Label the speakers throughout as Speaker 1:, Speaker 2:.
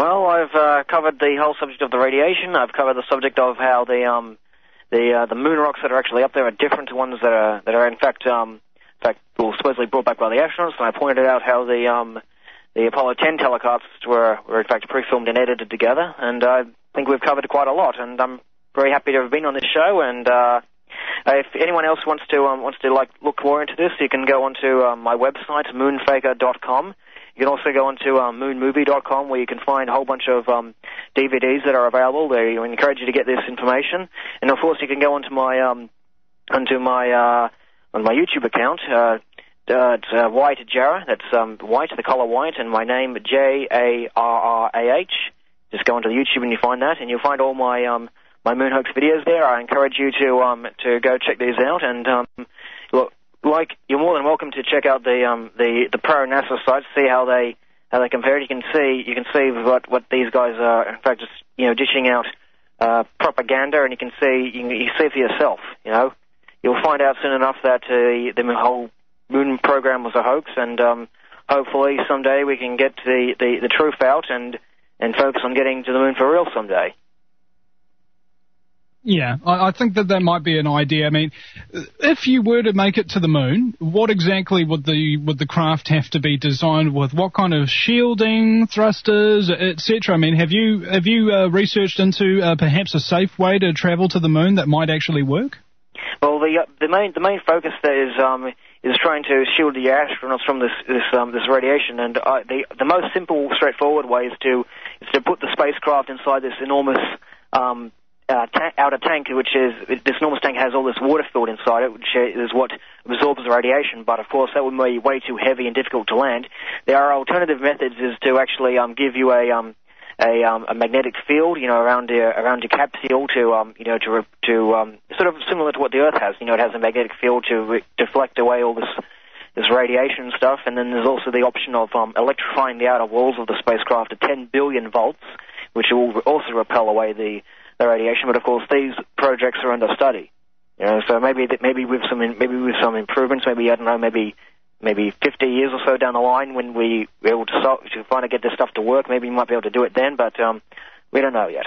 Speaker 1: Well, I've covered the whole subject of the radiation. I've covered the subject of how the moon rocks that are actually up there are different to ones that are in fact supposedly brought back by the astronauts. And I pointed out how the Apollo 10 telecasts were in fact pre-filmed and edited together. And I think we've covered quite a lot. And I'm very happy to have been on this show. And if anyone else wants to look more into this, you can go onto my website, moonfaker.com. You can also go onto moonmovie.com, where you can find a whole bunch of DVDs that are available. They encourage you to get this information, and of course you can go onto my YouTube account. It's White Jarrah. That's white, the color white, and my name Jarrah. Just go onto the YouTube and you find that, and you'll find all my my moon hoax videos there. I encourage you to go check these out, and look. You're more than welcome to check out the pro NASA sites, see how they compare it. You can see what these guys are, in fact, just dishing out propaganda, and you can see for yourself. You'll find out soon enough that the whole moon program was a hoax, and hopefully someday we can get the truth out and focus on getting to the moon for real someday.
Speaker 2: Yeah, I think that might be an idea. I mean, if you were to make it to the moon, what exactly would the craft have to be designed with? What kind of shielding, thrusters, etc.? I mean, have you researched into perhaps a safe way to travel to the moon that might actually work?
Speaker 1: Well, the main focus there is trying to shield the astronauts from this radiation, and the most simple, straightforward way is to put the spacecraft inside this enormous outer tank, this enormous tank has all this water filled inside it, which is what absorbs the radiation. But of course, that would be way too heavy and difficult to land. There are alternative methods, is to actually give you a magnetic field, around your capsule to sort of similar to what the Earth has. It has a magnetic field to deflect away all this radiation and stuff. And then there's also the option of electrifying the outer walls of the spacecraft at 10 billion volts, which will also repel away the radiation. But of course, these projects are under study. So maybe with some improvements, maybe 50 years or so down the line, when we're able to finally get this stuff to work, maybe we might be able to do it then. But we don't know yet.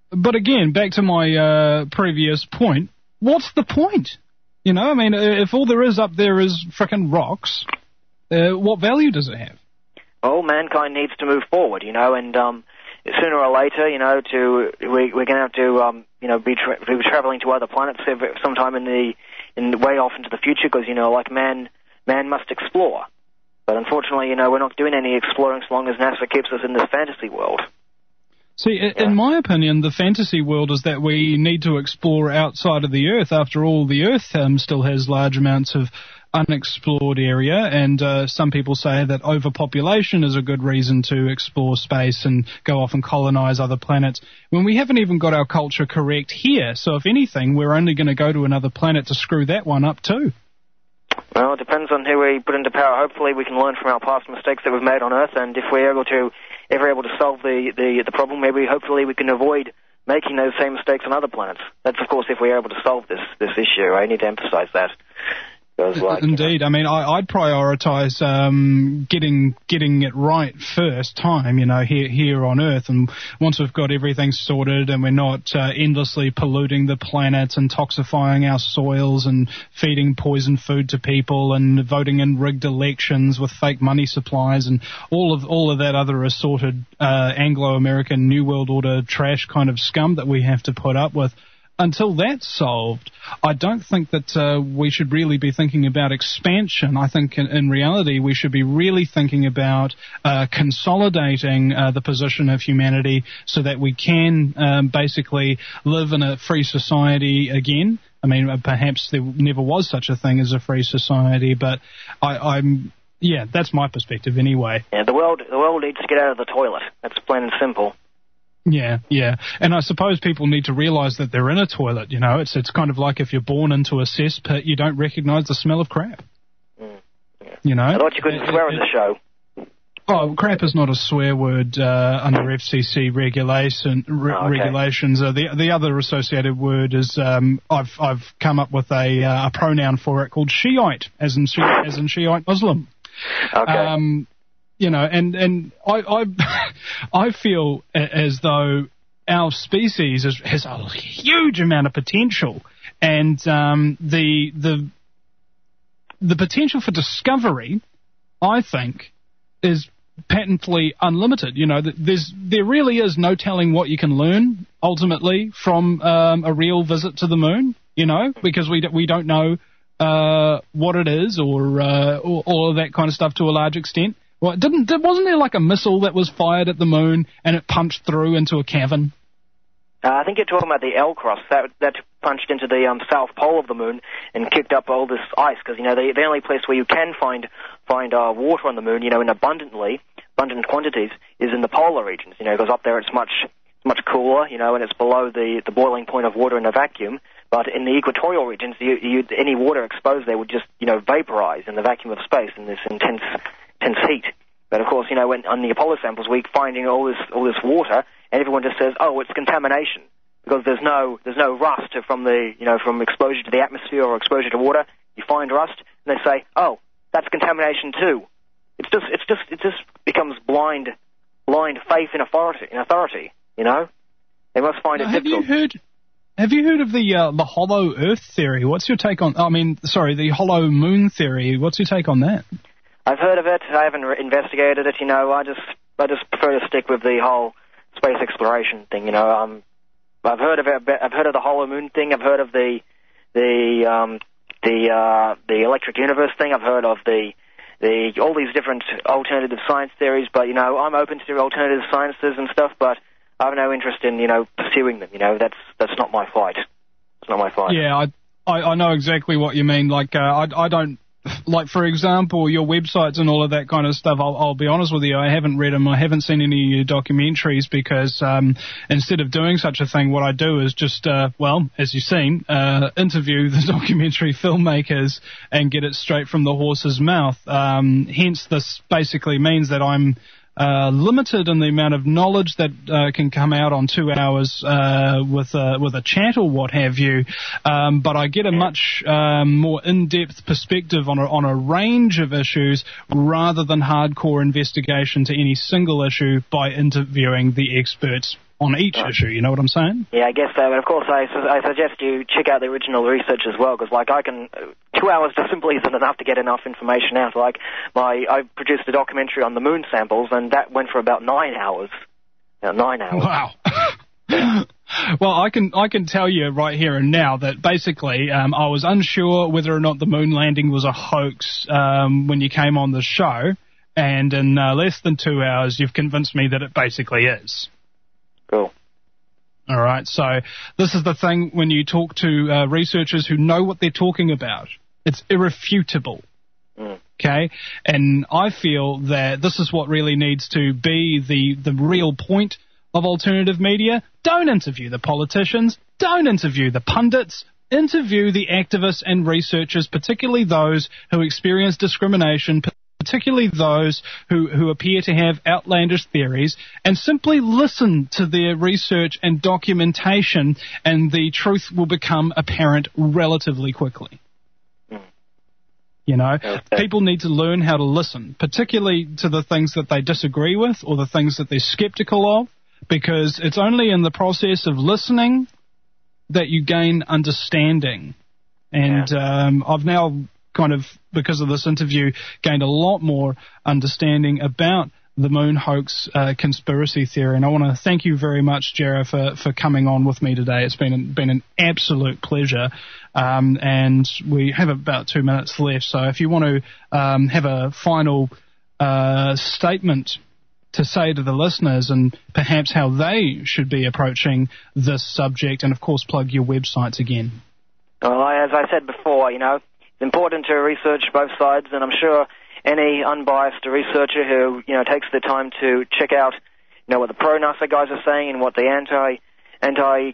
Speaker 1: But
Speaker 2: again, back to my previous point. What's the point? I mean, if all there is up there is frickin' rocks, what value does it have?
Speaker 1: Well, mankind needs to move forward, and sooner or later, we're going to have to, be traveling to other planets sometime in way off into the future, because like man must explore. But unfortunately, we're not doing any exploring so long as NASA keeps us in this fantasy world.
Speaker 2: See, in my opinion, the fantasy world is that we need to explore outside of the Earth. After all, the Earth still has large amounts of unexplored area, and some people say that overpopulation is a good reason to explore space and go off and colonize other planets, when we haven't even got our culture correct here. So if anything, we're only going to go to another planet to screw that one up too.
Speaker 1: Well, it depends on who we put into power. Hopefully we can learn from our past mistakes that we've made on Earth, and if we're ever able to solve the problem, hopefully we can avoid making those same mistakes on other planets. That's, of course, if we're able to solve this issue. I need to emphasize that.
Speaker 2: Indeed. I mean, I'd prioritize getting it right first time, here on Earth. And once we've got everything sorted and we're not endlessly polluting the planet and toxifying our soils and feeding poison food to people and voting in rigged elections with fake money supplies and all of that other assorted Anglo-American New World Order trash kind of scum that we have to put up with. Until that's solved, I don't think that we should really be thinking about expansion. I think in reality we should be really thinking about consolidating the position of humanity so that we can basically live in a free society again. I mean, perhaps there never was such a thing as a free society, but that's my perspective anyway.
Speaker 1: Yeah, the world needs to get out of the toilet. That's plain and simple.
Speaker 2: Yeah. And I suppose people need to realise that they're in a toilet, It's kind of like if you're born into a cesspit, you don't recognise the smell of crap.
Speaker 1: I thought you couldn't swear on the show.
Speaker 2: Oh, crap is not a swear word under FCC regulations. The other associated word is I've come up with a pronoun for it called Shiite, as in Shiite Muslim.
Speaker 1: Okay.
Speaker 2: and I feel as though our species has a huge amount of potential, and the potential for discovery, I think, is patently unlimited. There really is no telling what you can learn ultimately from a real visit to the moon. Because we don't know what it is or all of that kind of stuff to a large extent. Well, wasn't there like a missile that was fired at the moon and it punched through into a cavern?
Speaker 1: I think you're talking about the L-Cross that punched into the south pole of the moon and kicked up all this ice, because the only place where you can find water on the moon, in abundant quantities, is in the polar regions. Because up there it's much cooler, and it's below the boiling point of water in a vacuum. But in the equatorial regions, any water exposed there would just vaporize in the vacuum of space in this intense heat. But of course, when on the Apollo samples we're finding all this water, and everyone just says, "Oh, it's contamination," because there's no rust from from exposure to the atmosphere or exposure to water. You find rust, and they say, "Oh, that's contamination too." It just becomes blind faith in authority. They must find it difficult.
Speaker 2: Have you heard of the hollow Earth theory? What's your take on? The hollow Moon theory. What's your take on that?
Speaker 1: I've heard of it. I haven't investigated it. I just prefer to stick with the whole space exploration thing. I've heard of it. I've heard of the hollow moon thing. I've heard of the electric universe thing. I've heard of all these different alternative science theories. But I'm open to alternative sciences and stuff. But I have no interest in pursuing them. That's not my fight. It's not my fight.
Speaker 2: Yeah, I know exactly what you mean. Like I don't. Like, for example, your websites and all of that kind of stuff, I'll be honest with you, I haven't read them, I haven't seen any of your documentaries, because instead of doing such a thing, what I do is just, as you've seen, interview the documentary filmmakers and get it straight from the horse's mouth. Hence, this basically means that I'm limited in the amount of knowledge that can come out on 2 hours with a chat or what have you, but I get a much more in-depth perspective on a range of issues rather than hardcore investigation to any single issue by interviewing the experts on each issue. You know what I'm saying?
Speaker 1: Yeah, I guess so. And of course, I suggest you check out the original research as well, because 2 hours just simply isn't enough to get enough information out. I produced a documentary on the moon samples, and that went for about 9 hours. 9 hours.
Speaker 2: Wow. Well, I can tell you right here and now that basically I was unsure whether or not the moon landing was a hoax when you came on the show, and in less than 2 hours you've convinced me that it basically is.
Speaker 1: Cool.
Speaker 2: All right, so this is the thing when you talk to researchers who know what they're talking about. It's irrefutable. Okay? And I feel that this is what really needs to be the real point of alternative media. Don't interview the politicians. Don't interview the pundits. Interview the activists and researchers, particularly those who experience discrimination, particularly those who appear to have outlandish theories, and simply listen to their research and documentation, and the truth will become apparent relatively quickly. People need to learn how to listen, particularly to the things that they disagree with or the things that they're skeptical of, because it's only in the process of listening that you gain understanding. And I've now kind of, because of this interview, gained a lot more understanding about the moon hoax conspiracy theory. And I want to thank you very much, Jarrah, for coming on with me today. It's been an absolute pleasure. And we have about 2 minutes left. So if you want to have a final statement to say to the listeners and perhaps how they should be approaching this subject, and of course plug your websites again.
Speaker 1: Well, as I said before, it's important to research both sides, and I'm sure any unbiased researcher who takes the time to check out what the pro-NASA guys are saying and what the anti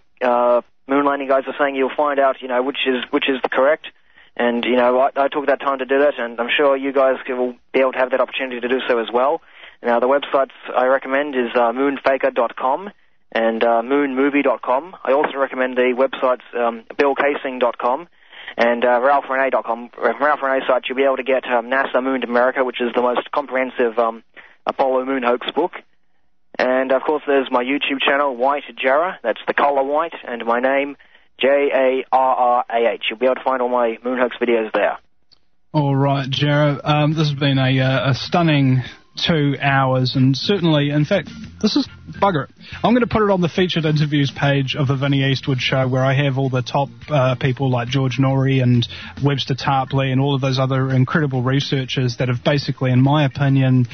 Speaker 1: moon landing guys are saying, you'll find out which is the correct. And I took that time to do that, and I'm sure you guys will be able to have that opportunity to do so as well. Now the websites I recommend is moonfaker.com and moonmovie.com. I also recommend the websites billcasing.com and ralphrene.com. From Ralph Rene's site, you'll be able to get NASA Moon to America, which is the most comprehensive Apollo Moon Hoax book. And, of course, there's my YouTube channel, White Jarrah. That's the color white, and my name, Jarrah. You'll be able to find all my Moon Hoax videos there.
Speaker 2: All right, Jarrah. This has been a stunning 2 hours, and certainly, in fact, this is bugger it. I'm going to put it on the featured interviews page of the Vinny Eastwood show, where I have all the top people like George Norrie and Webster Tarpley and all of those other incredible researchers that have basically, in my opinion,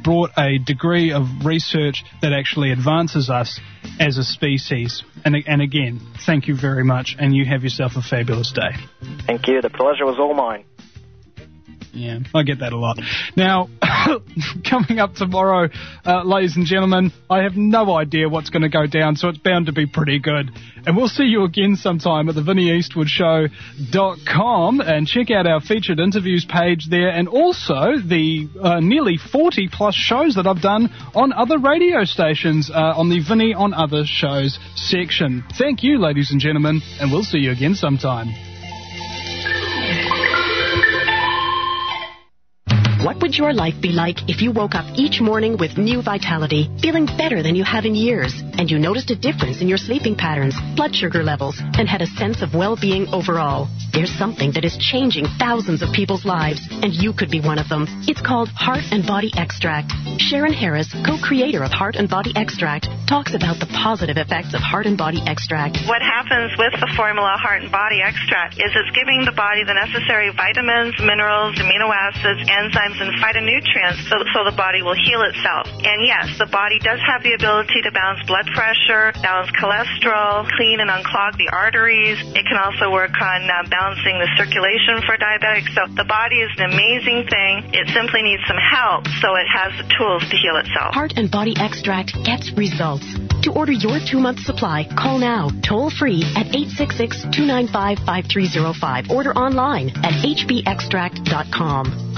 Speaker 2: brought a degree of research that actually advances us as a species. And again, thank you very much, and you have yourself a fabulous day.
Speaker 1: Thank you. The pleasure was all mine.
Speaker 2: Yeah, I get that a lot. Now, coming up tomorrow, ladies and gentlemen, I have no idea what's going to go down, so it's bound to be pretty good. And we'll see you again sometime at the VinnyEastwoodShow.com, and check out our featured interviews page there, and also the nearly 40-plus shows that I've done on other radio stations on the Vinny on Other Shows section. Thank you, ladies and gentlemen, and we'll see you again sometime.
Speaker 3: What would your life be like if you woke up each morning with new vitality, feeling better than you have in years, and you noticed a difference in your sleeping patterns, blood sugar levels, and had a sense of well-being overall? There's something that is changing thousands of people's lives, and you could be one of them. It's called Heart and Body Extract. Sharon Harris, co-creator of Heart and Body Extract, talks about the positive effects of Heart and Body Extract.
Speaker 4: What happens with the formula Heart and Body Extract is it's giving the body the necessary vitamins, minerals, amino acids, enzymes, and phytonutrients so the body will heal itself. And yes, the body does have the ability to balance blood pressure, balance cholesterol, clean and unclog the arteries. It can also work on balancing the circulation for diabetics. So the body is an amazing thing. It simply needs some help so it has the tools to heal itself.
Speaker 3: Heart and Body Extract gets results. To order your 2-month supply, call now, toll free at 866-295-5305. Order online at hbextract.com.